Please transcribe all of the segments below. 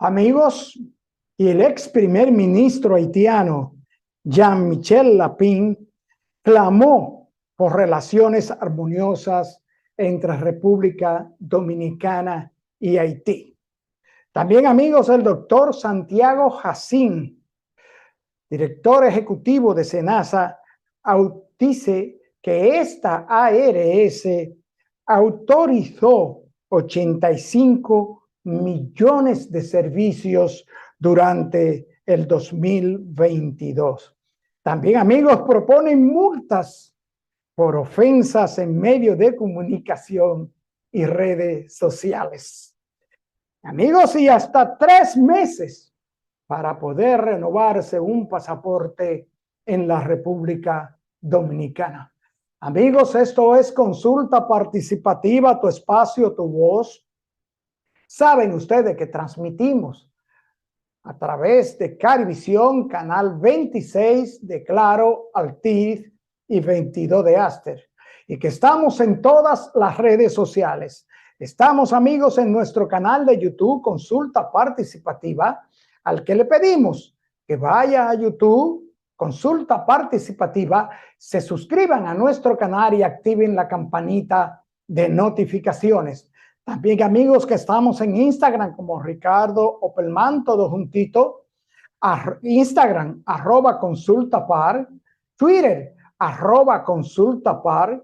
Amigos, y el ex primer ministro haitiano Jean-Michel Lapin clamó por relaciones armoniosas entre República Dominicana y Haití. También, amigos, el doctor Santiago Jacín, director ejecutivo de SENASA, dice que esta ARS autorizó 85 millones de servicios durante el 2022. También, amigos, proponen multas por ofensas en medios de comunicación y redes sociales. Amigos, y hasta 3 meses para poder renovarse un pasaporte en la República Dominicana. Amigos, esto es Consulta Participativa, tu espacio, tu voz. Saben ustedes que transmitimos a través de Carivisión, canal 26 de Claro, Altiz y 22 de Aster, y que estamos en todas las redes sociales. Estamos, amigos, en nuestro canal de YouTube, Consulta Participativa, al que le pedimos que vaya a YouTube, Consulta Participativa, se suscriban a nuestro canal y activen la campanita de notificaciones. También, amigos, que estamos en Instagram como Ricardo Opelman, todo juntito, Instagram, @consultapar, Twitter, @consultapar,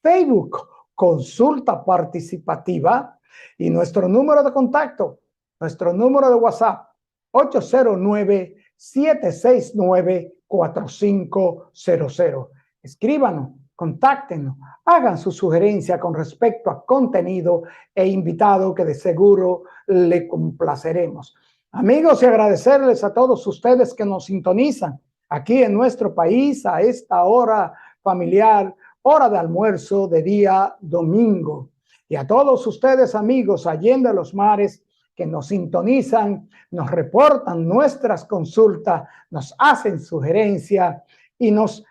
Facebook, Consulta Participativa, y nuestro número de contacto, nuestro número de WhatsApp, 809-769-4500. Escríbanos, contáctenos, hagan su sugerencia con respecto a contenido e invitado que de seguro le complaceremos. Amigos, y agradecerles a todos ustedes que nos sintonizan aquí en nuestro país a esta hora familiar, hora de almuerzo de día domingo. Y a todos ustedes, amigos, allende los mares, que nos sintonizan, nos reportan nuestras consultas, nos hacen sugerencias y nos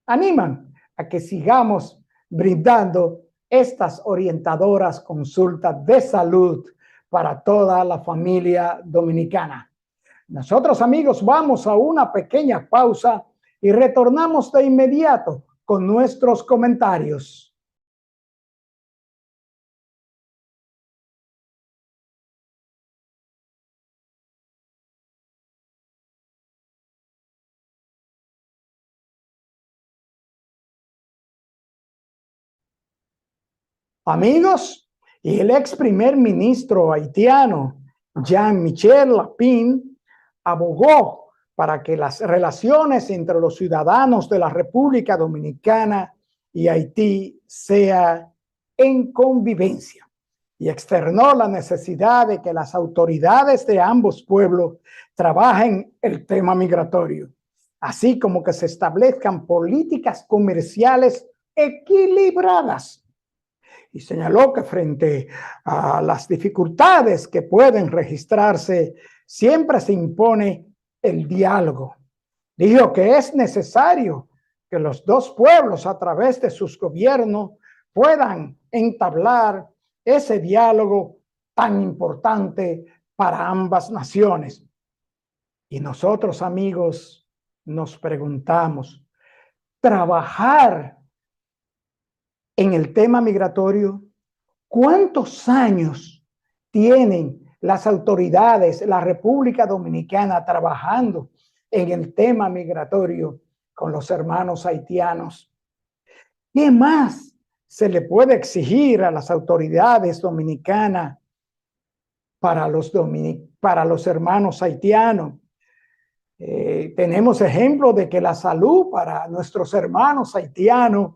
animan a que sigamos brindando estas orientadoras consultas de salud para toda la familia dominicana. Nosotros, amigos, vamos a una pequeña pausa y retornamos de inmediato con nuestros comentarios. Amigos, y el ex primer ministro haitiano Jean-Michel Lapin abogó para que las relaciones entre los ciudadanos de la República Dominicana y Haití sean en convivencia, y externó la necesidad de que las autoridades de ambos pueblos trabajen el tema migratorio, así como que se establezcan políticas comerciales equilibradas. Y señaló que frente a las dificultades que pueden registrarse, siempre se impone el diálogo. Dijo que es necesario que los dos pueblos, a través de sus gobiernos, puedan entablar ese diálogo tan importante para ambas naciones. Y nosotros, amigos, nos preguntamos, ¿trabajar en el tema migratorio? ¿Cuántos años tienen las autoridades, la República Dominicana, trabajando en el tema migratorio con los hermanos haitianos? ¿Qué más se le puede exigir a las autoridades dominicanas para los hermanos haitianos? Tenemos ejemplo de que la salud para nuestros hermanos haitianos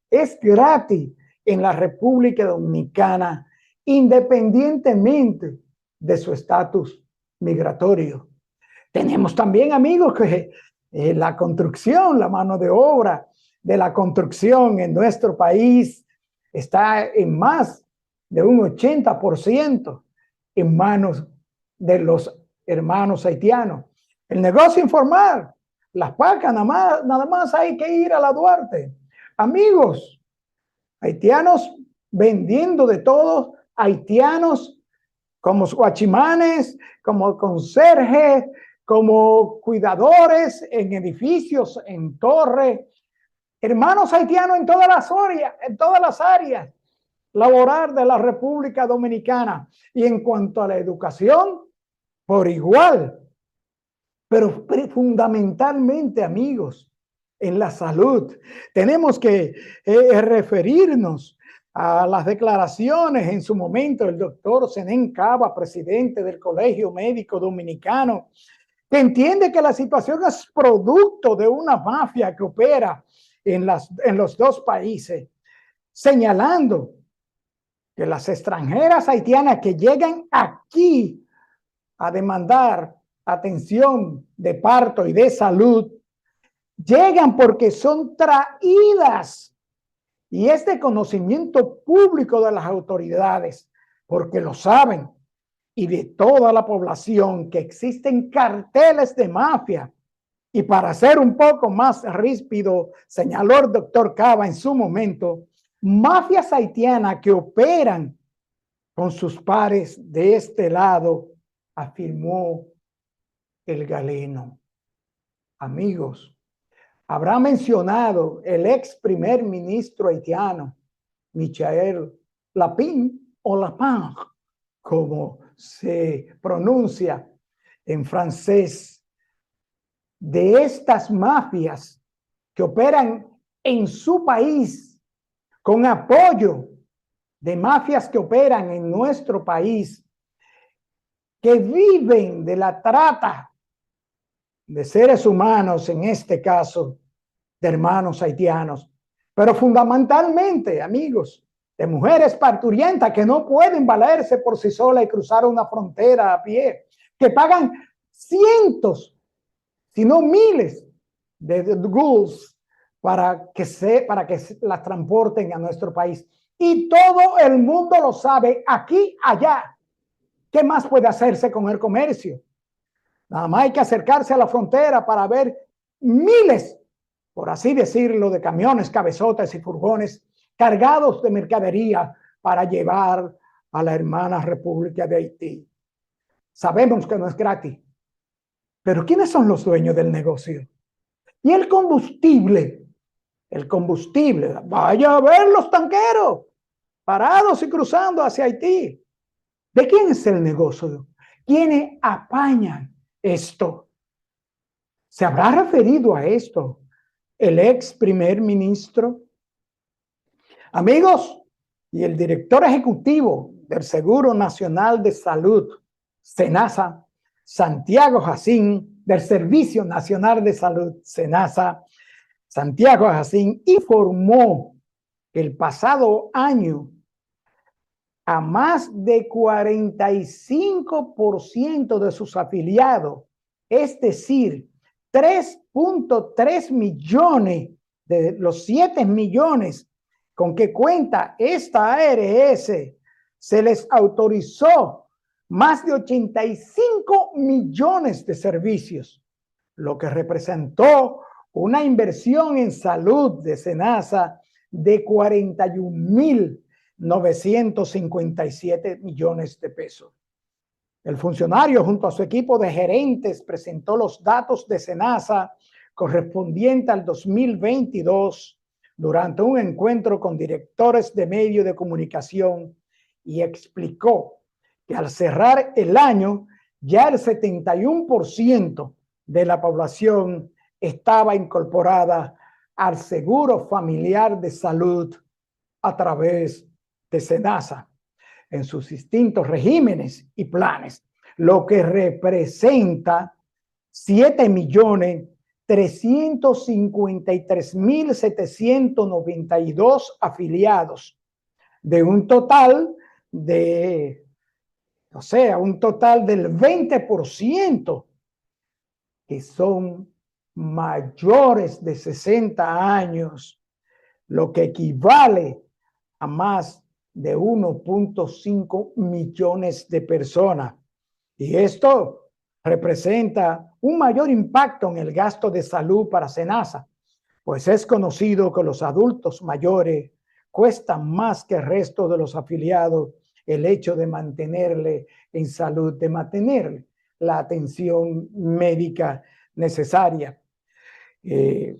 es gratis en la República Dominicana, independientemente de su estatus migratorio. Tenemos también, amigos, que la construcción, la mano de obra de la construcción en nuestro país está en más de un 80% en manos de los hermanos haitianos. El negocio informal, las pacas, nada más hay que ir a la Duarte. Amigos, haitianos vendiendo de todo, haitianos como guachimanes, como conserjes, como cuidadores en edificios, en torres, hermanos haitianos en todas las áreas laboral de la República Dominicana. Y en cuanto a la educación, por igual. Pero fundamentalmente, amigos, en la salud, tenemos que referirnos a las declaraciones en su momento del doctor Zenén Cava, presidente del Colegio Médico Dominicano, que entiende que la situación es producto de una mafia que opera en los dos países, señalando que las extranjeras haitianas que llegan aquí a demandar atención de parto y de salud, llegan porque son traídas, y es de conocimiento público de las autoridades, porque lo saben, y de toda la población, que existen carteles de mafia. Y para ser un poco más ríspido, señaló el doctor Cava en su momento, mafias haitianas que operan con sus pares de este lado, afirmó el galeno. Amigos, habrá mencionado el ex primer ministro haitiano, Michel Lapin o Lapin, como se pronuncia en francés, de estas mafias que operan en su país con apoyo de mafias que operan en nuestro país, que viven de la trata de seres humanos, en este caso, de hermanos haitianos, pero fundamentalmente, amigos, de mujeres parturientas que no pueden valerse por sí solas y cruzar una frontera a pie, que pagan cientos, si no miles de ghouls para que las transporten a nuestro país. Y todo el mundo lo sabe, aquí, allá. ¿Qué más puede hacerse con el comercio? Nada más hay que acercarse a la frontera para ver miles, por así decirlo, de camiones, cabezotas y furgones cargados de mercadería para llevar a la hermana República de Haití. Sabemos que no es gratis, pero ¿quiénes son los dueños del negocio? Y el combustible, vaya a ver los tanqueros parados y cruzando hacia Haití. ¿De quién es el negocio? ¿Quiénes apañan esto? ¿Se habrá referido a esto el ex primer ministro? Amigos, y el director ejecutivo del Seguro Nacional de Salud, SENASA, Santiago Jacín, del Servicio Nacional de Salud, SENASA, Santiago Jacín, informó que el pasado año a más de 45% de sus afiliados, es decir, 3.3 millones de los 7 millones con que cuenta esta ARS, se les autorizó más de 85 millones de servicios, lo que representó una inversión en salud de SENASA de 41.957 millones de pesos. El funcionario, junto a su equipo de gerentes, presentó los datos de SENASA correspondiente al 2022 durante un encuentro con directores de medios de comunicación y explicó que al cerrar el año ya el 71% de la población estaba incorporada al seguro familiar de salud a través de SENASA en sus distintos regímenes y planes, lo que representa 7.353.792 afiliados, de un total de, o sea, un total del 20% que son mayores de 60 años, lo que equivale a más de 1.5 millones de personas. Y esto representa un mayor impacto en el gasto de salud para SENASA, pues es conocido que los adultos mayores cuestan más que el resto de los afiliados el hecho de mantenerle en salud, de mantenerle la atención médica necesaria.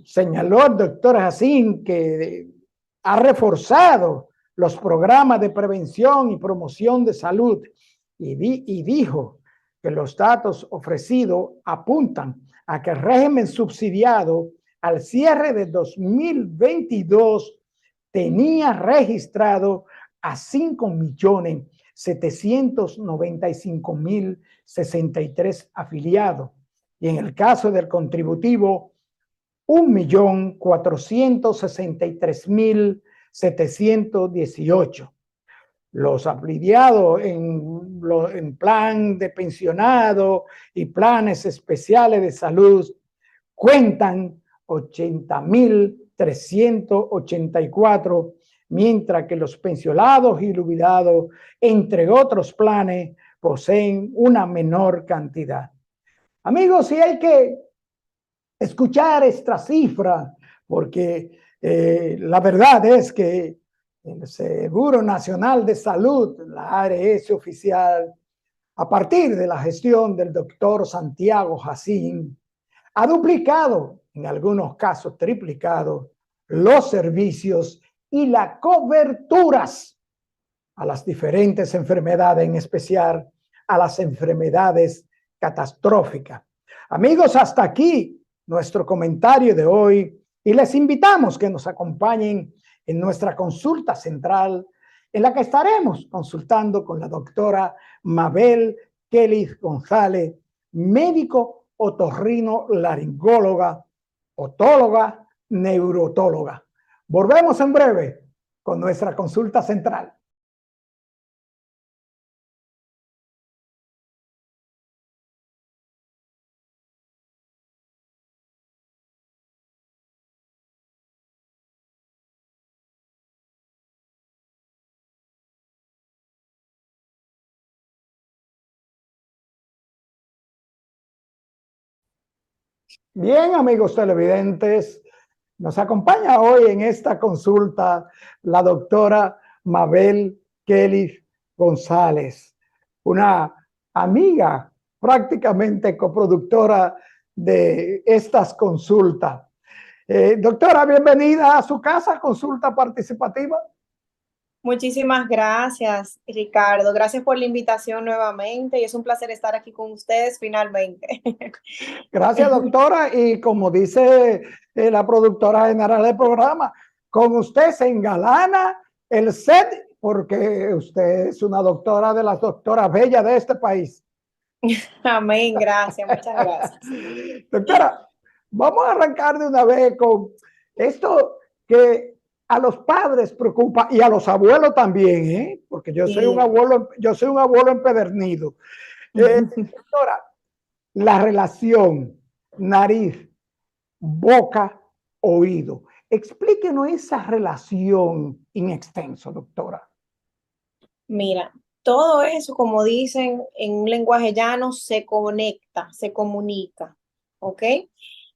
Señaló el doctor Hassin que ha reforzado los programas de prevención y promoción de salud y dijo que los datos ofrecidos apuntan a que el régimen subsidiado al cierre de 2022 tenía registrado a 5.795.063 afiliados y en el caso del contributivo 1.463.718. Los afiliados en plan de pensionado y planes especiales de salud cuentan 80.384, mientras que los pensionados y jubilados, entre otros planes, poseen una menor cantidad. Amigos, si hay que escuchar esta cifra, porque la verdad es que el Seguro Nacional de Salud, la ARS oficial, a partir de la gestión del doctor Santiago Hassin, ha duplicado, en algunos casos triplicado, los servicios y las coberturas a las diferentes enfermedades, en especial a las enfermedades catastróficas. Amigos, hasta aquí nuestro comentario de hoy y les invitamos que nos acompañen en nuestra consulta central en la que estaremos consultando con la doctora Mabel Kelly González, médico otorrino laringóloga, otóloga, neurotóloga. Volvemos en breve con nuestra consulta central. Bien, amigos televidentes, nos acompaña hoy en esta consulta la doctora Mabel Kelly González, una amiga prácticamente coproductora de estas consultas. Doctora, bienvenida a su casa, consulta participativa. Muchísimas gracias, Ricardo. Gracias por la invitación nuevamente y es un placer estar aquí con ustedes finalmente. Gracias, doctora. Y como dice la productora general del programa, con usted se engalana el set porque usted es una doctora de las doctoras bellas de este país. Amén, gracias, muchas gracias. Doctora, vamos a arrancar de una vez con esto que a los padres preocupa y a los abuelos también, porque yo soy un abuelo empedernido. Doctora, la relación nariz, boca, oído. Explíquenos esa relación in extenso, doctora. Mira, todo eso, como dicen en un lenguaje llano, se conecta, se comunica, ¿ok?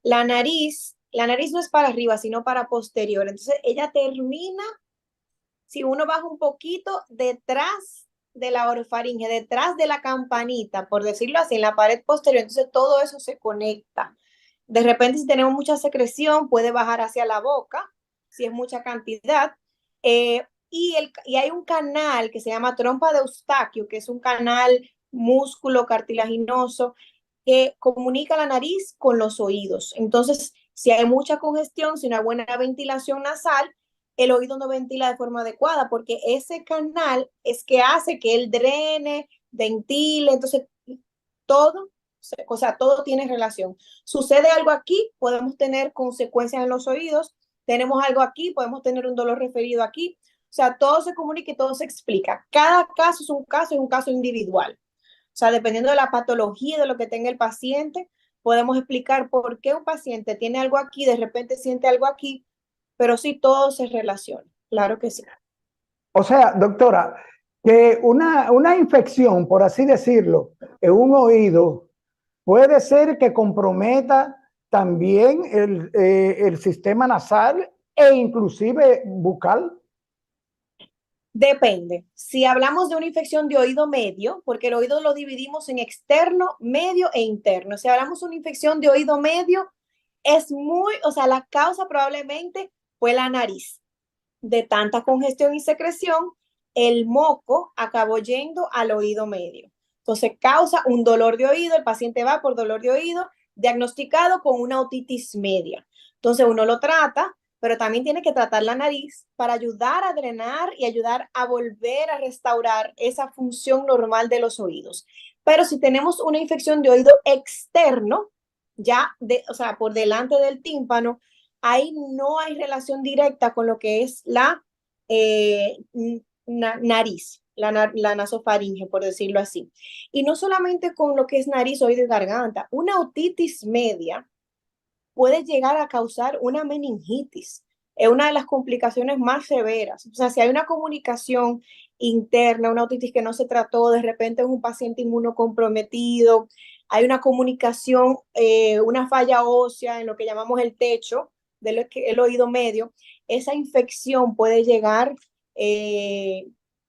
La nariz no es para arriba, sino para posterior. Entonces, ella termina, si uno baja un poquito, detrás de la orofaringe, detrás de la campanita, por decirlo así, en la pared posterior. Entonces, todo eso se conecta. De repente, si tenemos mucha secreción, puede bajar hacia la boca, si es mucha cantidad. Y hay un canal que se llama trompa de Eustaquio, que es un canal músculo cartilaginoso que comunica la nariz con los oídos. Entonces, si hay mucha congestión, si no hay buena ventilación nasal, el oído no ventila de forma adecuada porque ese canal es que hace que él drene, ventile, entonces todo, o sea, todo tiene relación. Sucede algo aquí, podemos tener consecuencias en los oídos, tenemos algo aquí, podemos tener un dolor referido aquí, o sea, todo se comunica y todo se explica. Cada caso es un caso individual. O sea, dependiendo de la patología, de lo que tenga el paciente, podemos explicar por qué un paciente tiene algo aquí, de repente siente algo aquí, pero sí todo se relaciona. Claro que sí. O sea, doctora, que una infección, por así decirlo, en un oído puede ser que comprometa también el sistema nasal e inclusive bucal. Depende. Si hablamos de una infección de oído medio, porque el oído lo dividimos en externo, medio e interno. Si hablamos de una infección de oído medio, es muy, o sea, la causa probablemente fue la nariz. De tanta congestión y secreción, el moco acabó yendo al oído medio. Entonces causa un dolor de oído, el paciente va por dolor de oído diagnosticado con una otitis media. Entonces uno lo trata, pero también tiene que tratar la nariz para ayudar a drenar y ayudar a volver a restaurar esa función normal de los oídos. Pero si tenemos una infección de oído externo, ya o sea, por delante del tímpano, ahí no hay relación directa con lo que es la nariz, la nasofaringe, por decirlo así. Y no solamente con lo que es nariz, oído y garganta. Una otitis media puede llegar a causar una meningitis. Es una de las complicaciones más severas. O sea, si hay una comunicación interna, una otitis que no se trató, de repente es un paciente inmunocomprometido, hay una comunicación, una falla ósea en lo que llamamos el techo del el oído medio, esa infección puede llegar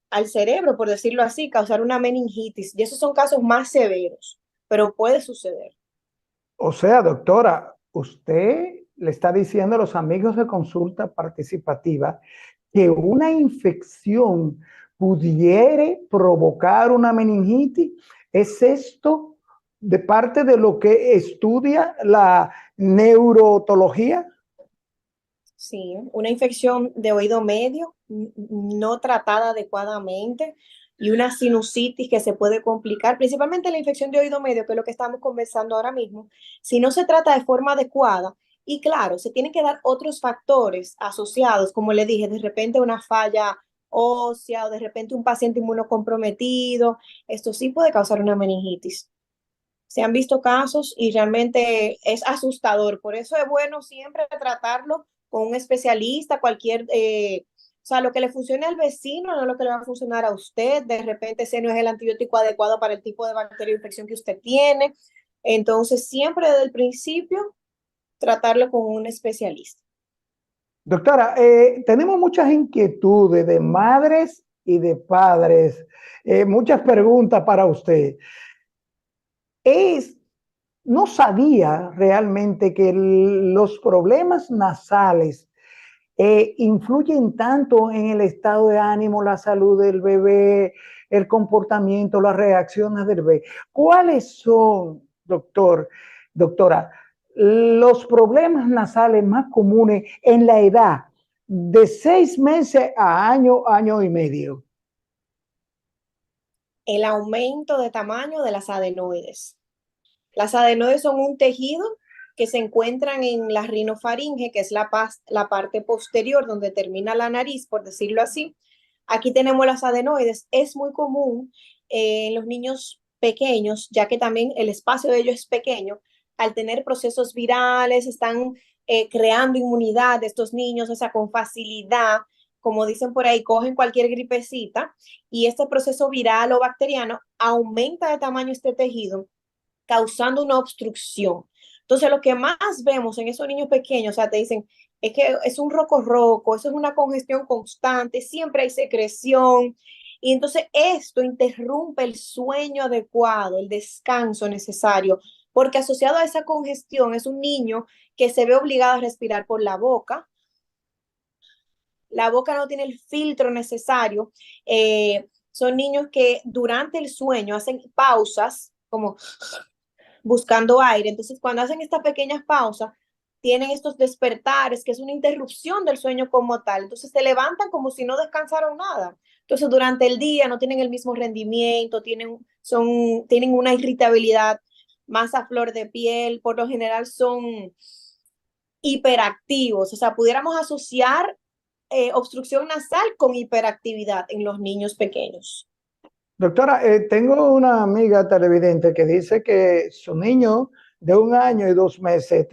al cerebro, por decirlo así, causar una meningitis. Y esos son casos más severos, pero puede suceder. O sea, doctora, usted le está diciendo a los amigos de consulta participativa que una infección pudiera provocar una meningitis. ¿Es esto de parte de lo que estudia la neurotología? Sí, una infección de oído medio no tratada adecuadamente y una sinusitis que se puede complicar, principalmente la infección de oído medio, que es lo que estamos conversando ahora mismo, si no se trata de forma adecuada. Y claro, se tienen que dar otros factores asociados, como le dije, de repente una falla ósea o de repente un paciente inmunocomprometido. Esto sí puede causar una meningitis. Se han visto casos y realmente es asustador. Por eso es bueno siempre tratarlo con un especialista, o sea, lo que le funcione al vecino no es lo que le va a funcionar a usted. De repente ese no es el antibiótico adecuado para el tipo de bacteria o infección que usted tiene. Entonces, siempre desde el principio, tratarlo con un especialista. Doctora, tenemos muchas inquietudes de madres y de padres, muchas preguntas para usted. Es, no sabía realmente que los problemas nasales influyen tanto en el estado de ánimo, la salud del bebé, el comportamiento, las reacciones del bebé. ¿Cuáles son, doctora, los problemas nasales más comunes en la edad de 6 meses a año y medio? El aumento de tamaño de las adenoides. Las adenoides son un tejido que se encuentran en la rinofaringe, que es la parte posterior donde termina la nariz, por decirlo así. Aquí tenemos las adenoides. Es muy común en los niños pequeños, ya que también el espacio de ellos es pequeño. Al tener procesos virales, están creando inmunidad de estos niños, o sea, con facilidad, como dicen por ahí, cogen cualquier gripecita y este proceso viral o bacteriano aumenta de tamaño este tejido causando una obstrucción. Entonces, lo que más vemos en esos niños pequeños, o sea, te dicen, es que es un roco, eso es una congestión constante, siempre hay secreción. Y entonces esto interrumpe el sueño adecuado, el descanso necesario, porque asociado a esa congestión es un niño que se ve obligado a respirar por la boca no tiene el filtro necesario. Son niños que durante el sueño hacen pausas, como buscando aire. Entonces, cuando hacen estas pequeñas pausas, tienen estos despertares, que es una interrupción del sueño como tal. Entonces, se levantan como si no descansaron nada. Entonces, durante el día no tienen el mismo rendimiento, tienen una irritabilidad más a flor de piel, por lo general son hiperactivos. O sea, pudiéramos asociar obstrucción nasal con hiperactividad en los niños pequeños. Doctora, tengo una amiga televidente que dice que su niño de 1 año y 2 meses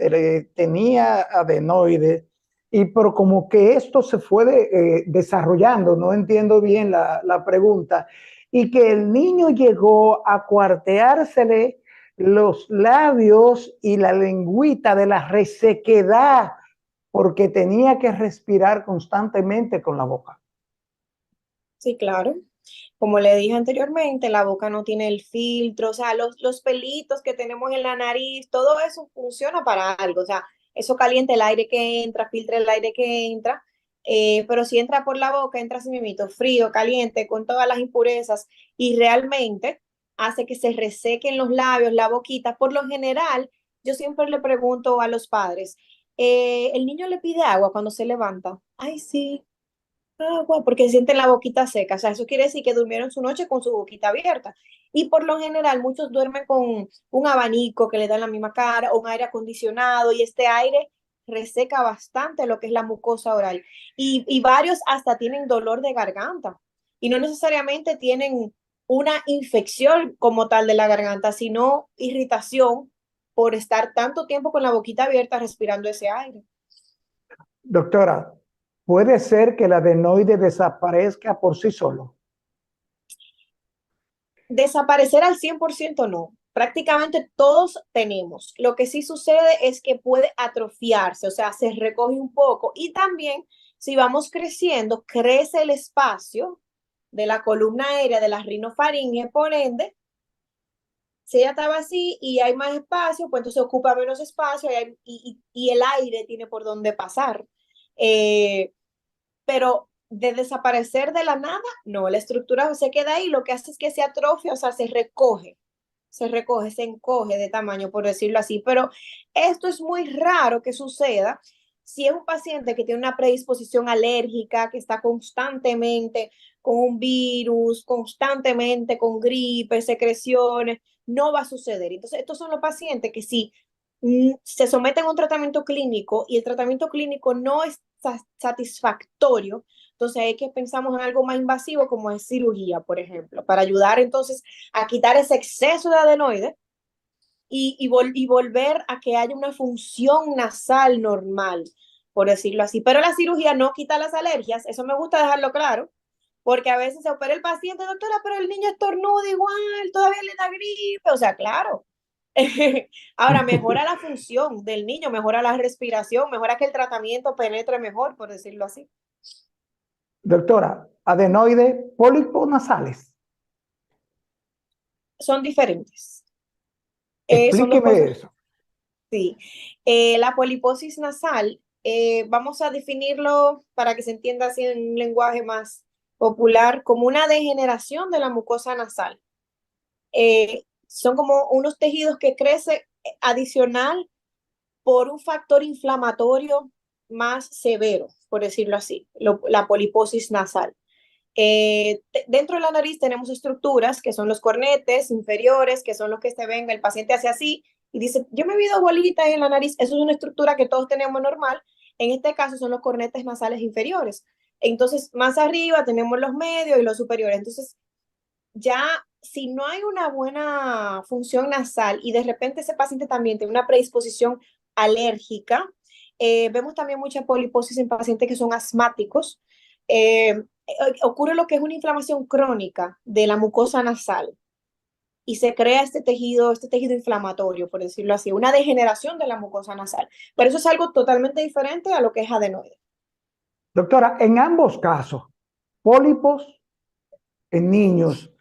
tenía adenoides, y pero como que esto se fue desarrollando, no entiendo bien la pregunta, y que el niño llegó a cuarteársele los labios y la lengüita de la resequedad porque tenía que respirar constantemente con la boca. Sí, claro. Como le dije anteriormente, la boca no tiene el filtro, o sea, los pelitos que tenemos en la nariz, todo eso funciona para algo, o sea, eso calienta el aire que entra, filtra el aire que entra, pero si entra por la boca, entra así mismito, frío, caliente, con todas las impurezas, y realmente hace que se resequen los labios, la boquita. Por lo general, yo siempre le pregunto a los padres, ¿el niño le pide agua cuando se levanta? Ay, sí. Agua, porque sienten la boquita seca. O sea, eso quiere decir que durmieron su noche con su boquita abierta. Y por lo general, muchos duermen con un abanico que le da en la misma cara o un aire acondicionado y este aire reseca bastante lo que es la mucosa oral. Y varios hasta tienen dolor de garganta. Y no necesariamente tienen una infección como tal de la garganta, sino irritación por estar tanto tiempo con la boquita abierta respirando ese aire. Doctora, ¿puede ser que el adenoide desaparezca por sí solo? Desaparecer al 100% no. Prácticamente todos tenemos. Lo que sí sucede es que puede atrofiarse, o sea, se recoge un poco. Y también, si vamos creciendo, crece el espacio de la columna aérea de la rinofaringe, por ende, si ella estaba así y hay más espacio, pues entonces ocupa menos espacio y el aire tiene por dónde pasar. Eh, pero de desaparecer de la nada, no, la estructura se queda ahí, lo que hace es que se atrofia, o sea, se recoge, se encoge de tamaño, por decirlo así, pero esto es muy raro que suceda si es un paciente que tiene una predisposición alérgica, que está constantemente con un virus, constantemente con gripe, secreciones, no va a suceder. Entonces, estos son los pacientes que si se someten a un tratamiento clínico y el tratamiento clínico no es satisfactorio, entonces hay que pensamos en algo más invasivo como es cirugía, por ejemplo, para ayudar entonces a quitar ese exceso de adenoides y volver a que haya una función nasal normal, por decirlo así. Pero la cirugía no quita las alergias, eso me gusta dejarlo claro, porque a veces se opera el paciente, doctora, pero el niño estornuda igual, todavía le da gripe, o sea, claro. Ahora, mejora la función del niño, mejora la respiración, mejora que el tratamiento penetre mejor, por decirlo así. Doctora, adenoide, pólipos nasales. Son diferentes. Son dos Explíqueme cosas. eso. Sí. La poliposis nasal, vamos a definirlo para que se entienda así en un lenguaje más popular, como una degeneración de la mucosa nasal. Son como unos tejidos que crecen adicional por un factor inflamatorio más severo, por decirlo así, la poliposis nasal. Dentro de la nariz tenemos estructuras que son los cornetes inferiores, que son los que se ven, el paciente hace así y dice, yo me he visto bolitas en la nariz, eso es una estructura que todos tenemos normal, en este caso son los cornetes nasales inferiores. Entonces, más arriba tenemos los medios y los superiores. Entonces, ya si no hay una buena función nasal y de repente ese paciente también tiene una predisposición alérgica, vemos también mucha poliposis en pacientes que son asmáticos. Ocurre lo que es una inflamación crónica de la mucosa nasal y se crea este tejido inflamatorio, por decirlo así, una degeneración de la mucosa nasal. Pero eso es algo totalmente diferente a lo que es adenoide. Doctora, en ambos casos, pólipos en niños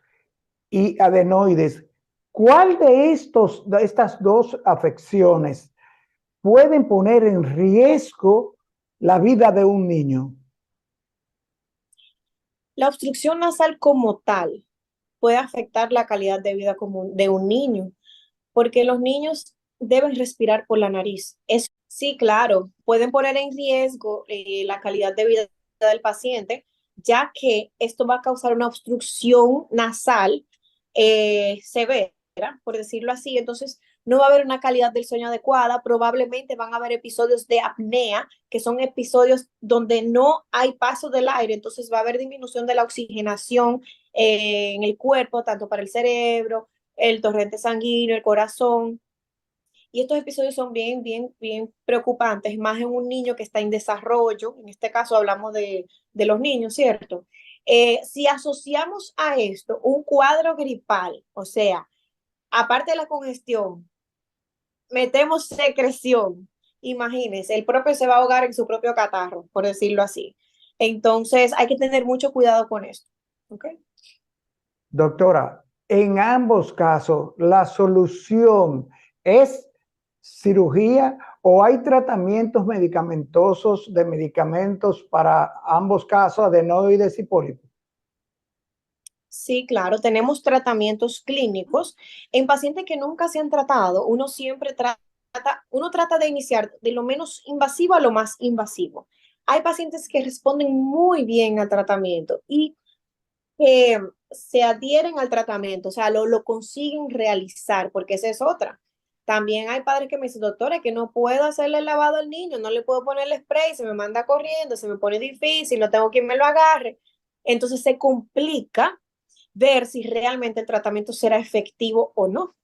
y adenoides, ¿cuál de estas dos afecciones pueden poner en riesgo la vida de un niño? La obstrucción nasal como tal puede afectar la calidad de vida común de un niño, porque los niños deben respirar por la nariz. Es, sí, claro, pueden poner en riesgo la calidad de vida del paciente, ya que esto va a causar una obstrucción nasal severa, por decirlo así. Entonces, no va a haber una calidad del sueño adecuada, probablemente van a haber episodios de apnea, que son episodios donde no hay paso del aire, entonces va a haber disminución de la oxigenación en el cuerpo, tanto para el cerebro, el torrente sanguíneo, el corazón. Y estos episodios son bien preocupantes, más en un niño que está en desarrollo. En este caso hablamos de los niños, ¿cierto? Si asociamos a esto un cuadro gripal, o sea, aparte de la congestión, metemos secreción. Imagínense, el propio se va a ahogar en su propio catarro, por decirlo así. Entonces hay que tener mucho cuidado con esto. ¿ok? Doctora, en ambos casos, ¿la solución es cirugía o hay tratamientos medicamentosos de medicamentos para ambos casos, adenoides y pólipos? Sí, claro, tenemos tratamientos clínicos. En pacientes que nunca se han tratado, uno trata de iniciar de lo menos invasivo a lo más invasivo. Hay pacientes que responden muy bien al tratamiento y que se adhieren al tratamiento, o sea, lo consiguen realizar, porque esa es otra. También hay padres que me dicen, doctora, que no puedo hacerle el lavado al niño, no le puedo poner el spray, se me manda corriendo, se me pone difícil, no tengo quien me lo agarre. Entonces se complica ver si realmente el tratamiento será efectivo o no.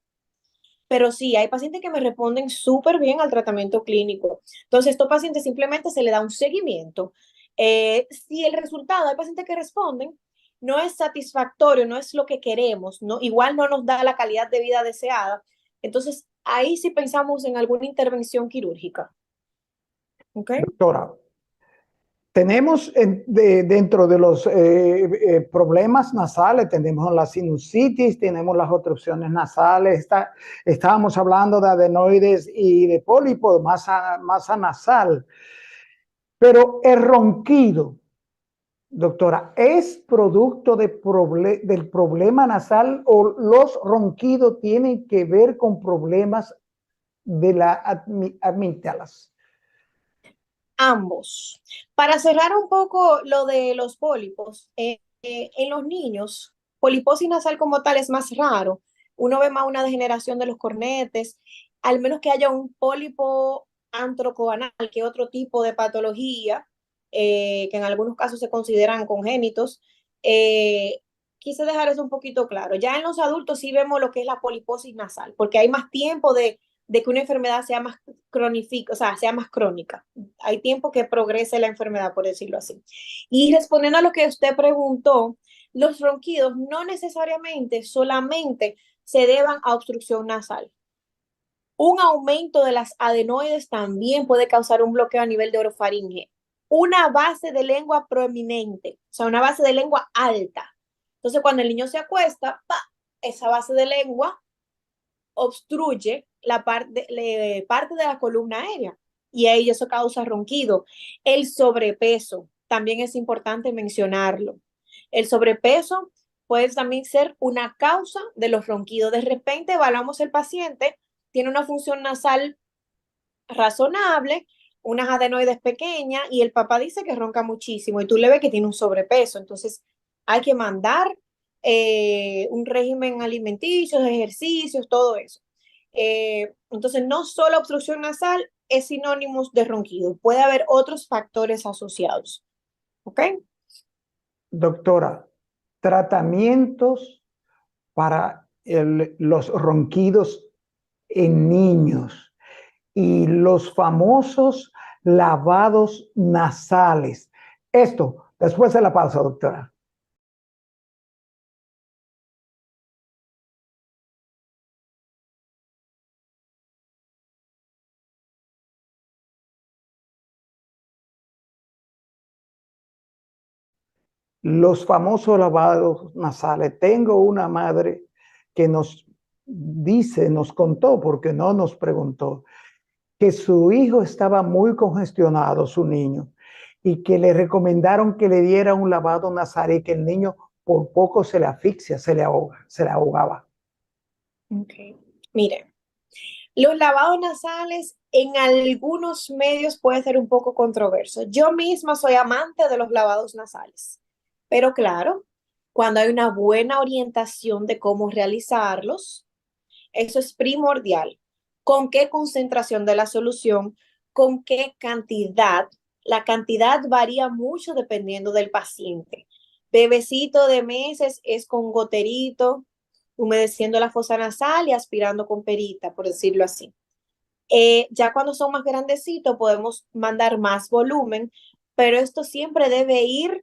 Pero sí, hay pacientes que me responden súper bien al tratamiento clínico. Entonces, a estos pacientes simplemente se le da un seguimiento. Si el resultado, hay pacientes que responden, no es satisfactorio, no es lo que queremos, no, igual no nos da la calidad de vida deseada. Entonces, ahí sí pensamos en alguna intervención quirúrgica. ¿Ok? Doctora, tenemos dentro de los problemas nasales, tenemos la sinusitis, tenemos las obstrucciones nasales, estábamos hablando de adenoides y de pólipos, masa nasal, pero el ronquido, doctora, ¿es producto del problema nasal o los ronquidos tienen que ver con problemas de la amígdalas? Ambos. Para cerrar un poco lo de los pólipos, en los niños, poliposis nasal como tal es más raro. Uno ve más una degeneración de los cornetes, al menos que haya un pólipo antrocoanal, que es otro tipo de patología, que en algunos casos se consideran congénitos. Eh, Quise dejar eso un poquito claro. Ya en los adultos sí vemos lo que es la poliposis nasal, porque hay más tiempo de que una enfermedad sea más crónica, o sea, sea más crónica. Hay tiempo que progrese la enfermedad, por decirlo así. Y respondiendo a lo que usted preguntó, los ronquidos no necesariamente solamente se deban a obstrucción nasal. Un aumento de las adenoides también puede causar un bloqueo a nivel de orofaringe. Una base de lengua proeminente, o sea, una base de lengua alta. Entonces, cuando el niño se acuesta, ¡pa! Esa base de lengua obstruye parte de la columna aérea y ahí eso causa ronquido. El sobrepeso, también es importante mencionarlo. El sobrepeso puede también ser una causa de los ronquidos. De repente evaluamos el paciente, tiene una función nasal razonable, unas adenoides pequeñas y el papá dice que ronca muchísimo y tú le ves que tiene un sobrepeso. Entonces hay que mandar un régimen alimenticio, ejercicios, todo eso. Entonces no solo obstrucción nasal es sinónimo de ronquido, puede haber otros factores asociados. ¿Ok? Doctora, tratamientos para los ronquidos en niños y los famosos lavados nasales. Esto, después de la pausa, doctora. Los famosos lavados nasales. Tengo una madre que nos dice, nos contó, porque no nos preguntó, que su hijo estaba muy congestionado, su niño, y que le recomendaron que le diera un lavado nasal y que el niño por poco se le asfixia, se le ahogaba. Ok. Mire, los lavados nasales en algunos medios puede ser un poco controverso. Yo misma soy amante de los lavados nasales, pero claro, cuando hay una buena orientación de cómo realizarlos, eso es primordial. ¿Con qué concentración de la solución? ¿Con qué cantidad? La cantidad varía mucho dependiendo del paciente. Bebecito de meses es con goterito, humedeciendo la fosa nasal y aspirando con perita, por decirlo así. Ya cuando son más grandecitos podemos mandar más volumen, pero esto siempre debe ir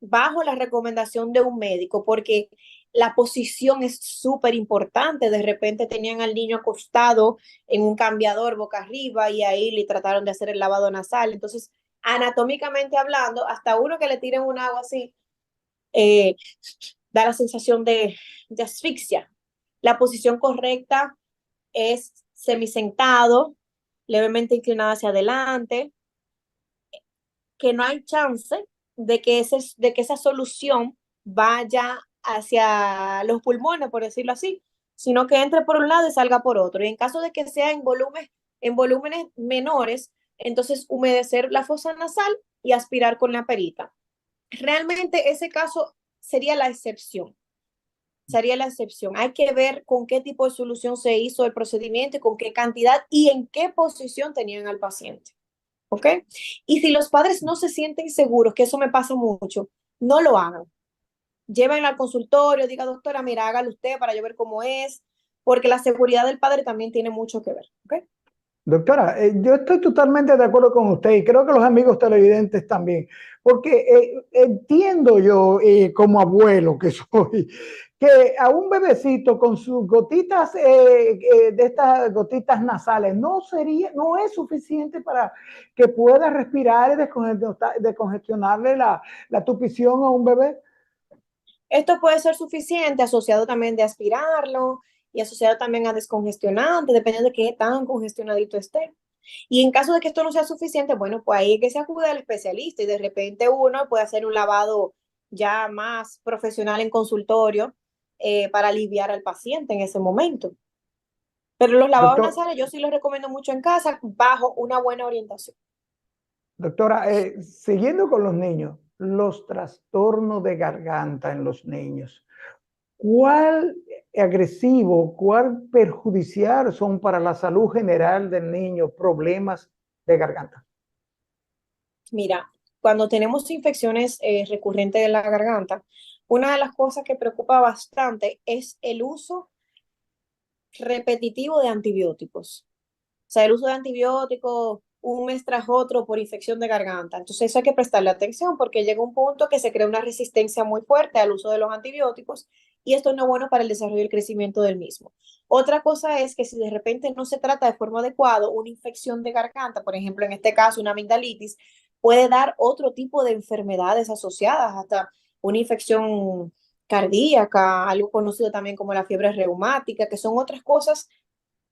bajo la recomendación de un médico, porque la posición es súper importante. De repente tenían al niño acostado en un cambiador boca arriba y ahí le trataron de hacer el lavado nasal. Entonces, anatómicamente hablando, hasta uno que le tiren un agua así, eh, da la sensación de asfixia. La posición correcta es semisentado, levemente inclinado hacia adelante, que no hay chance de que esa solución vaya hacia los pulmones, por decirlo así, sino que entre por un lado y salga por otro. Y en caso de que sea en volúmenes menores, entonces humedecer la fosa nasal y aspirar con la perita. Realmente ese caso sería la excepción. Sería la excepción. Hay que ver con qué tipo de solución se hizo el procedimiento y con qué cantidad y en qué posición tenían al paciente. ¿Ok? Y si los padres no se sienten seguros, que eso me pasa mucho, no lo hagan. Llévenla al consultorio, diga, doctora, mira, hágalo usted para yo ver cómo es, porque la seguridad del padre también tiene mucho que ver. ¿Ok? Doctora, yo estoy totalmente de acuerdo con usted y creo que los amigos televidentes también, porque entiendo yo como abuelo que soy, que a un bebecito con sus gotitas de estas gotitas nasales no es suficiente para que pueda respirar y descongestionarle la tupición a un bebé. Esto puede ser suficiente, asociado también de aspirarlo y asociado también a descongestionante, dependiendo de qué tan congestionadito esté. Y en caso de que esto no sea suficiente, bueno, pues ahí es que se acude al especialista y de repente uno puede hacer un lavado ya más profesional en consultorio para aliviar al paciente en ese momento. Pero los lavados Doctor, nasales yo sí los recomiendo mucho en casa bajo una buena orientación. Doctora, siguiendo con los niños, los trastornos de garganta en los niños. ¿Cuál agresivo, cuál perjudicial son para la salud general del niño problemas de garganta? Mira, cuando tenemos infecciones recurrentes de la garganta, una de las cosas que preocupa bastante es el uso repetitivo de antibióticos. O sea, el uso de antibióticos un mes tras otro por infección de garganta. Entonces eso hay que prestarle atención porque llega un punto que se crea una resistencia muy fuerte al uso de los antibióticos y esto no es bueno para el desarrollo y el crecimiento del mismo. Otra cosa es que si de repente no se trata de forma adecuada una infección de garganta, por ejemplo, en este caso una amigdalitis, puede dar otro tipo de enfermedades asociadas, hasta una infección cardíaca, algo conocido también como la fiebre reumática, que son otras cosas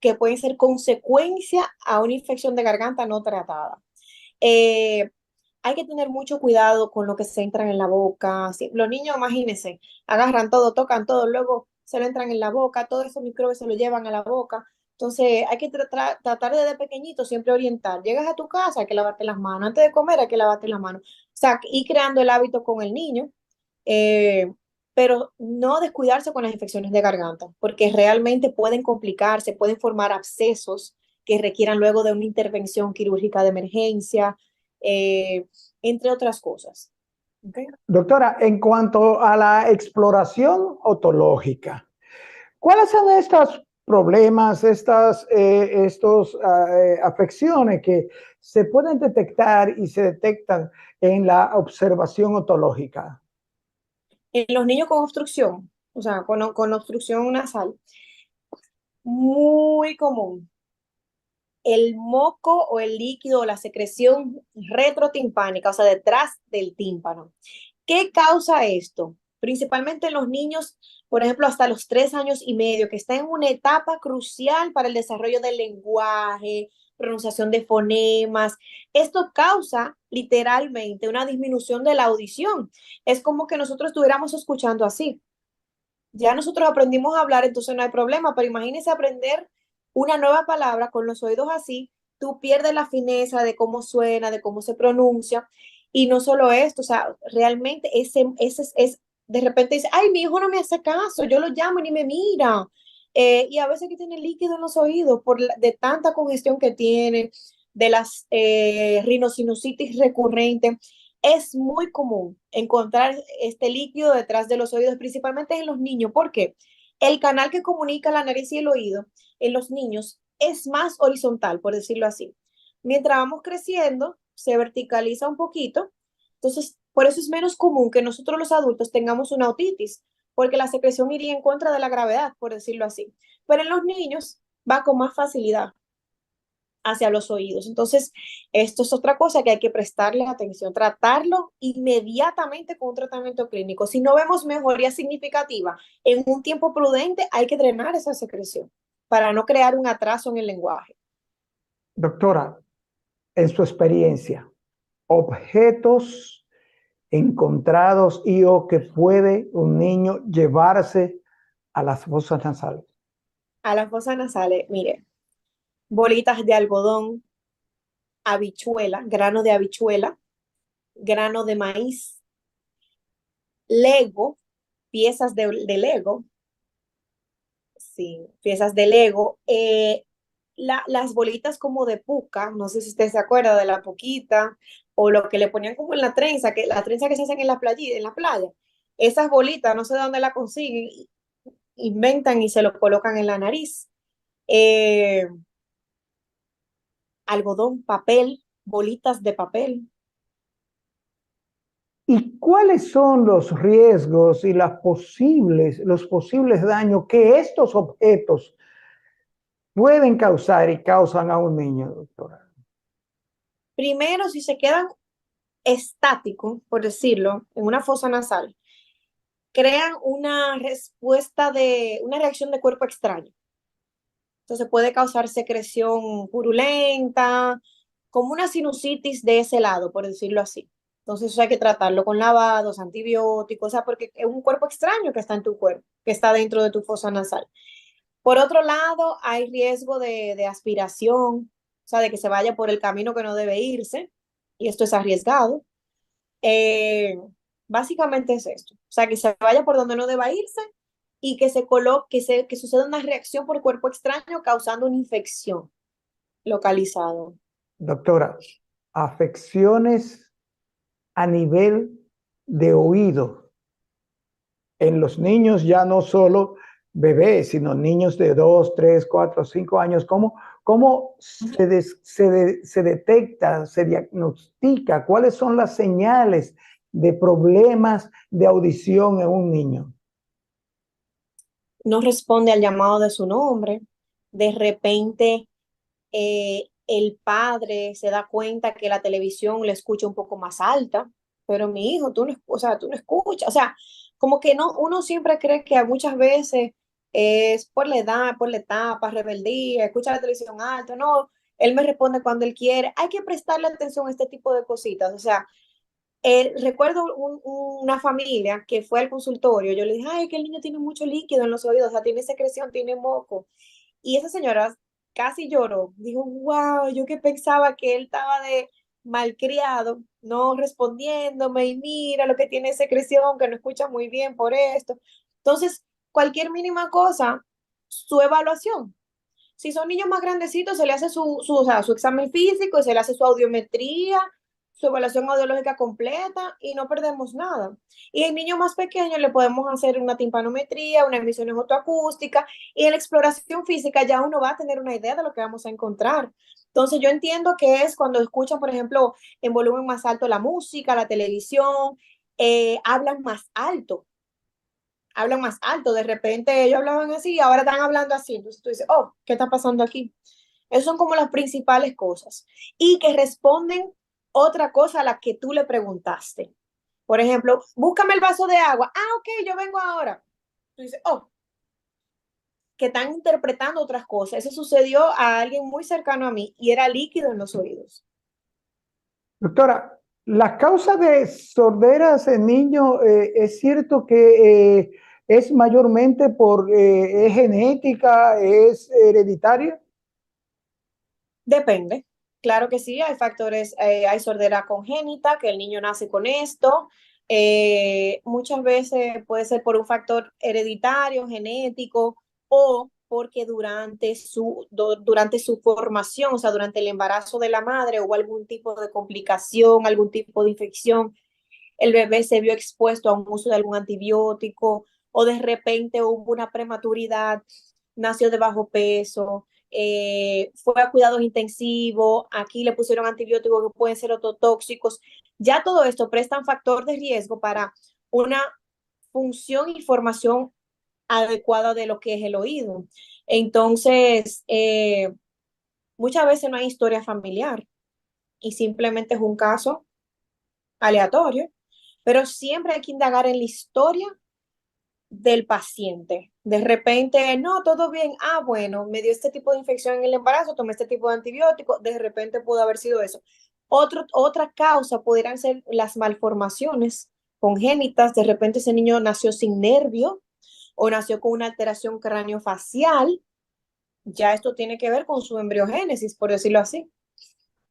que pueden ser consecuencia a una infección de garganta no tratada. Eh, Hay que tener mucho cuidado con lo que se entran en la boca. Sí, los niños, imagínense, agarran todo, tocan todo, luego se lo entran en la boca, todos esos microbios se lo llevan a la boca. Entonces, hay que tratar desde pequeñito siempre orientar. Llegas a tu casa, hay que lavarte las manos. Antes de comer, hay que lavarte las manos. O sea, ir creando el hábito con el niño. Eh, pero no descuidarse con las infecciones de garganta, porque realmente pueden complicarse, pueden formar abscesos que requieran luego de una intervención quirúrgica de emergencia, eh, entre otras cosas. ¿Okay? Doctora, en cuanto a la exploración otológica, ¿cuáles son estos problemas, estos afecciones que se pueden detectar y se detectan en la observación otológica? En los niños con obstrucción, o sea, con obstrucción nasal, muy común el moco o el líquido o la secreción retrotimpánica, o sea, detrás del tímpano. ¿Qué causa esto? Principalmente en los niños, por ejemplo, hasta los 3 años y medio, que están en una etapa crucial para el desarrollo del lenguaje, pronunciación de fonemas. Esto causa literalmente una disminución de la audición. Es como que nosotros estuviéramos escuchando así. Ya nosotros aprendimos a hablar, entonces no hay problema, pero imagínense aprender una nueva palabra con los oídos así, tú pierdes la fineza de cómo suena, de cómo se pronuncia, y no solo esto, o sea, realmente de repente dice, ay, mi hijo no me hace caso, yo lo llamo y ni me mira, y a veces que tiene líquido en los oídos de tanta congestión que tiene, de las rinosinusitis recurrentes, es muy común encontrar este líquido detrás de los oídos, principalmente en los niños. ¿Por qué? El canal que comunica la nariz y el oído en los niños es más horizontal, por decirlo así. Mientras vamos creciendo, se verticaliza un poquito. Entonces, por eso es menos común que nosotros los adultos tengamos una otitis, porque la secreción iría en contra de la gravedad, por decirlo así. Pero en los niños va con más facilidad. hacia los oídos. Entonces, esto es otra cosa que hay que prestarle atención, tratarlo inmediatamente con un tratamiento clínico. Si no vemos mejoría significativa en un tiempo prudente, hay que drenar esa secreción para no crear un atraso en el lenguaje. Doctora, en su experiencia, objetos encontrados y o que puede un niño llevarse a las fosas nasales. A las fosas nasales, mire, bolitas de algodón, habichuela, grano de maíz, Lego, piezas de Lego, sí, piezas de Lego, las bolitas como de puca, no sé si usted se acuerda de la puquita, o lo que le ponían como en la trenza, que la trenza que se hacen en la playa, esas bolitas, no sé de dónde la consiguen, inventan y se lo colocan en la nariz. Eh, Algodón, papel, bolitas de papel. ¿Y cuáles son los riesgos y los posibles daños que estos objetos pueden causar y causan a un niño, doctora? Primero, si se quedan estáticos, por decirlo, en una fosa nasal, crean una una reacción de cuerpo extraño. Entonces puede causar secreción purulenta, como una sinusitis de ese lado, por decirlo así. Entonces eso hay que tratarlo con lavados, antibióticos, o sea, porque es un cuerpo extraño que está en tu cuerpo, que está dentro de tu fosa nasal. Por otro lado, hay riesgo de aspiración, o sea, de que se vaya por el camino que no debe irse, y esto es arriesgado. Eh, Básicamente es esto, o sea, que se vaya por donde no deba irse y que se coloque, que suceda una reacción por cuerpo extraño causando una infección localizada. Doctora, afecciones a nivel de oído en los niños, ya no solo bebés, sino niños de 2, 3, 4, 5 años. ¿Cómo se detecta, se diagnostica? ¿Cuáles son las señales de problemas de audición en un niño? No responde al llamado de su nombre. De repente, el padre se da cuenta que la televisión le escucha un poco más alta, pero mi hijo, tú no, o sea, tú no escuchas. O sea, como que no, uno siempre cree que muchas veces es por la edad, por la etapa, rebeldía, escucha la televisión alta. No, él me responde cuando él quiere. Hay que prestarle atención a este tipo de cositas. O sea, recuerdo una familia que fue al consultorio. Yo le dije, ay, que el niño tiene mucho líquido en los oídos, o sea, tiene secreción, tiene moco. Y esa señora casi lloró. Dijo, wow, yo que pensaba que él estaba de malcriado, no respondiéndome, y mira lo que tiene secreción, que no escucha muy bien por esto. Entonces, cualquier mínima cosa, su evaluación. Si son niños más grandecitos, se le hace o sea, su examen físico, se le hace su audiometría, su evaluación audiológica completa y no perdemos nada. Y en niños más pequeños le podemos hacer una timpanometría, una emisión otoacústica y en la exploración física ya uno va a tener una idea de lo que vamos a encontrar. Entonces yo entiendo que es cuando escuchan, por ejemplo, en volumen más alto la música, la televisión, hablan más alto, de repente ellos hablaban así y ahora están hablando así. Entonces tú dices, oh, ¿qué está pasando aquí? Esas son como las principales cosas. Y que responden otra cosa a la que tú le preguntaste. Por ejemplo, búscame el vaso de agua. Ah, ok, yo vengo ahora. Tú dices, oh, que están interpretando otras cosas. Eso sucedió a alguien muy cercano a mí y era líquido en los oídos. Doctora, la causa de sorderas en niños, es cierto que es mayormente es genética, es hereditaria. Depende. Claro que sí, hay factores, hay sordera congénita, que el niño nace con esto. Muchas veces puede ser por un factor hereditario, genético, o porque durante su formación, o sea, durante el embarazo de la madre, hubo algún tipo de complicación, algún tipo de infección, el bebé se vio expuesto a un uso de algún antibiótico, o de repente hubo una prematuridad, nació de bajo peso, fue a cuidados intensivos, aquí le pusieron antibióticos que pueden ser ototóxicos. Ya todo esto presta un factor de riesgo para una función y formación adecuada de lo que es el oído. Entonces, Muchas veces no hay historia familiar y simplemente es un caso aleatorio, pero siempre hay que indagar en la historia del paciente. De repente, no, todo bien, bueno, me dio este tipo de infección en el embarazo, tomé este tipo de antibiótico, de repente pudo haber sido eso. Otra causa pudieran ser las malformaciones congénitas, de repente ese niño nació sin nervio o nació con una alteración craneofacial, ya esto tiene que ver con su embriogénesis, por decirlo así.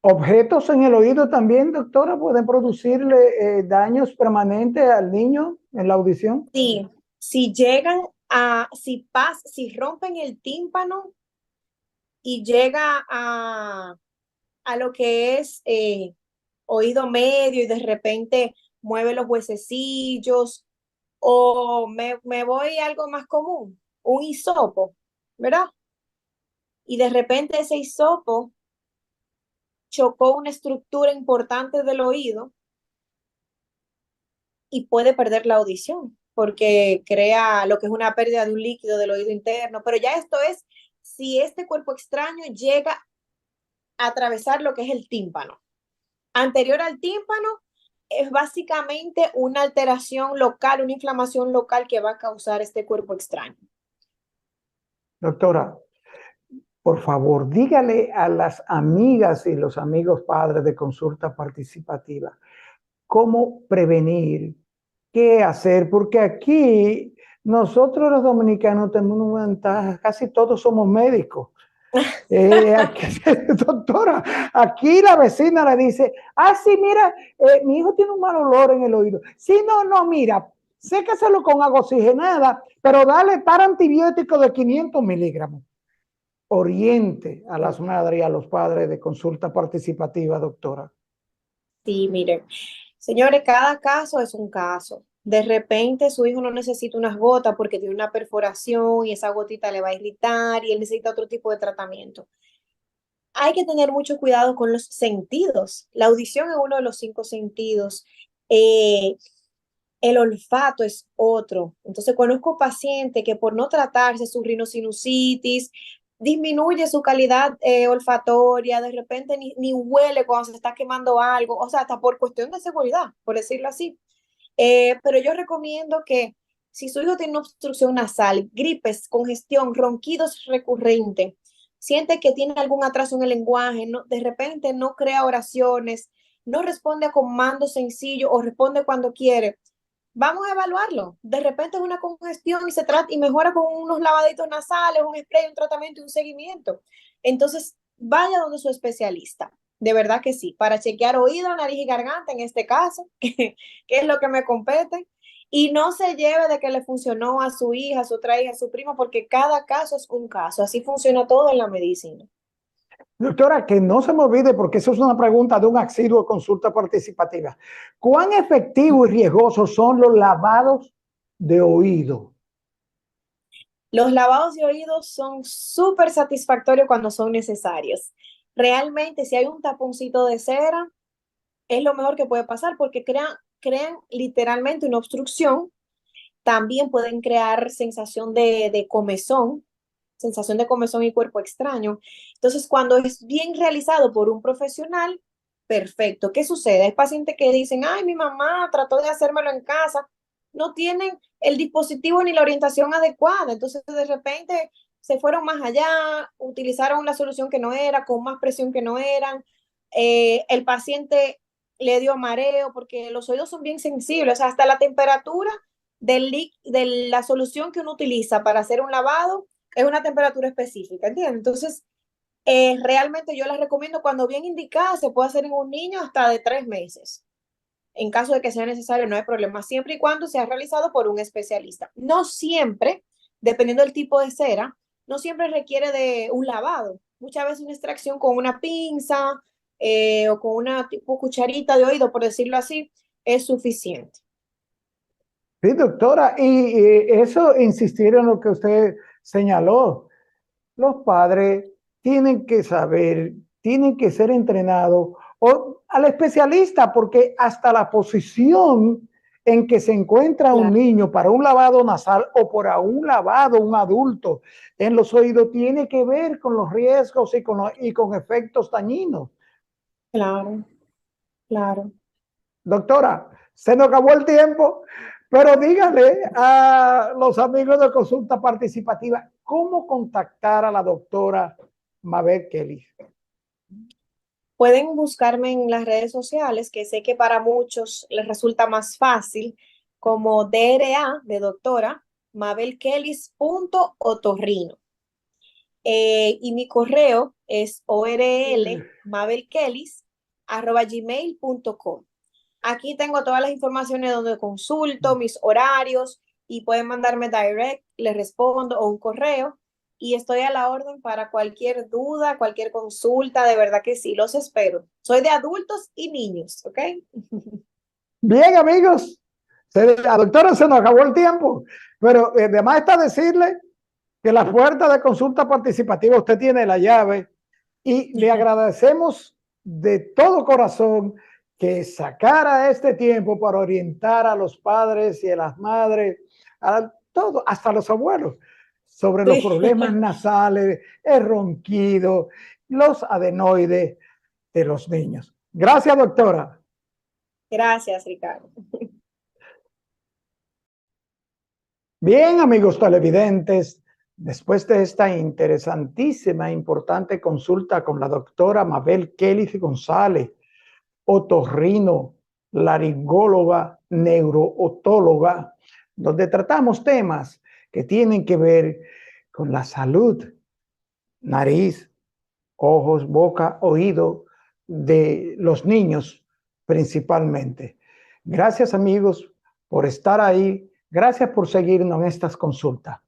Objetos en el oído también, doctora, pueden producirle daños permanentes al niño en la audición. Sí, si llegan si rompen el tímpano y llega a lo que es oído medio y de repente mueve los huesecillos o me voy a algo más común, un hisopo, ¿verdad? Y de repente ese hisopo chocó una estructura importante del oído y puede perder la audición porque crea lo que es una pérdida de un líquido del oído interno. Pero ya esto es si este cuerpo extraño llega a atravesar lo que es el tímpano. Anterior al tímpano es básicamente una alteración local, una inflamación local que va a causar este cuerpo extraño. Doctora, por favor, dígale a las amigas y los amigos padres de consulta participativa cómo prevenir, qué hacer, porque aquí nosotros los dominicanos tenemos una ventaja, casi todos somos médicos. Aquí, doctora, aquí la vecina le dice, sí, mira, mi hijo tiene un mal olor en el oído. Sí, no, mira, séqueselo con agua oxigenada, pero dale par antibiótico de 500 miligramos. Oriente a las madres y a los padres de consulta participativa, doctora. Sí, miren, señores, cada caso es un caso. De repente su hijo no necesita unas gotas porque tiene una perforación y esa gotita le va a irritar y él necesita otro tipo de tratamiento. Hay que tener mucho cuidado con los sentidos. La audición es uno de los 5 sentidos. Eh, el olfato es otro. Entonces, conozco pacientes que por no tratarse su rinosinusitis, disminuye su calidad olfatoria, de repente ni huele cuando se está quemando algo, o sea, hasta por cuestión de seguridad, por decirlo así. Pero yo recomiendo que si su hijo tiene una obstrucción nasal, gripes, congestión, ronquidos recurrentes, siente que tiene algún atraso en el lenguaje, no, de repente no crea oraciones, no responde a comandos sencillos o responde cuando quiere, vamos a evaluarlo. De repente es una congestión y se trata y mejora con unos lavaditos nasales, un spray, un tratamiento y un seguimiento. Entonces, vaya donde su especialista. De verdad que sí, para chequear oído, nariz y garganta en este caso, que es lo que me compete. Y no se lleve de que le funcionó a su hija, a su otra hija, a su prima, porque cada caso es un caso. Así funciona todo en la medicina. Doctora, que no se me olvide, porque eso es una pregunta de un asiduo de consulta participativa. ¿Cuán efectivos y riesgosos son los lavados de oído? Los lavados de oídos son súper satisfactorios cuando son necesarios. Realmente, si hay un taponcito de cera, es lo mejor que puede pasar porque crean literalmente una obstrucción. También pueden crear sensación de comezón y cuerpo extraño. Entonces, cuando es bien realizado por un profesional, perfecto. ¿Qué sucede? Hay pacientes que dicen, ay, mi mamá trató de hacérmelo en casa, no tienen el dispositivo ni la orientación adecuada. Entonces, de repente se fueron más allá, utilizaron la solución que no era, con más presión que no eran. El paciente le dio mareo porque los oídos son bien sensibles, o sea, hasta la temperatura de la solución que uno utiliza para hacer un lavado es una temperatura específica, ¿entiendes? Entonces, realmente yo les recomiendo cuando bien indicada, se puede hacer en un niño hasta de 3 meses. En caso de que sea necesario, no hay problema, siempre y cuando sea realizado por un especialista. No siempre, dependiendo del tipo de cera, no siempre requiere de un lavado. Muchas veces una extracción con una pinza o con una tipo cucharita de oído, por decirlo así, es suficiente. Sí, doctora, y eso insistir en lo que usted señaló. Los padres tienen que saber, tienen que ser entrenados o al especialista, porque hasta la posición en que se encuentra un niño para un lavado nasal o por un lavado un adulto en los oídos tiene que ver con los riesgos y con efectos dañinos. Claro, claro. Doctora, se nos acabó el tiempo, pero dígale a los amigos de Consulta Participativa cómo contactar a la doctora Mabel Kelly. Pueden buscarme en las redes sociales, que sé que para muchos les resulta más fácil, como DRA de doctora mabelkellis.otorrino. Y mi correo es orlmabelkellis@gmail.com. Aquí tengo todas las informaciones donde consulto, mis horarios, y pueden mandarme direct, les respondo, o un correo. Y estoy a la orden para cualquier duda, cualquier consulta, de verdad que sí, los espero. Soy de adultos y niños, ¿ok? Bien, amigos, a doctora se nos acabó el tiempo, pero además está decirle que la puerta de Consulta Participativa usted tiene la llave y le agradecemos de todo corazón que sacara este tiempo para orientar a los padres y a las madres, a todo, hasta los abuelos, sobre los problemas nasales, el ronquido, los adenoides de los niños. Gracias, doctora. Gracias, Ricardo. Bien, amigos televidentes, después de esta interesantísima e importante consulta con la doctora Mabel Kelly González, otorrino, laringóloga, neurootóloga, donde tratamos temas que tienen que ver con la salud, nariz, ojos, boca, oído de los niños principalmente. Gracias, amigos, por estar ahí. Gracias por seguirnos en estas consultas.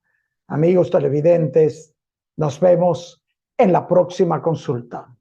Amigos televidentes, nos vemos en la próxima consulta.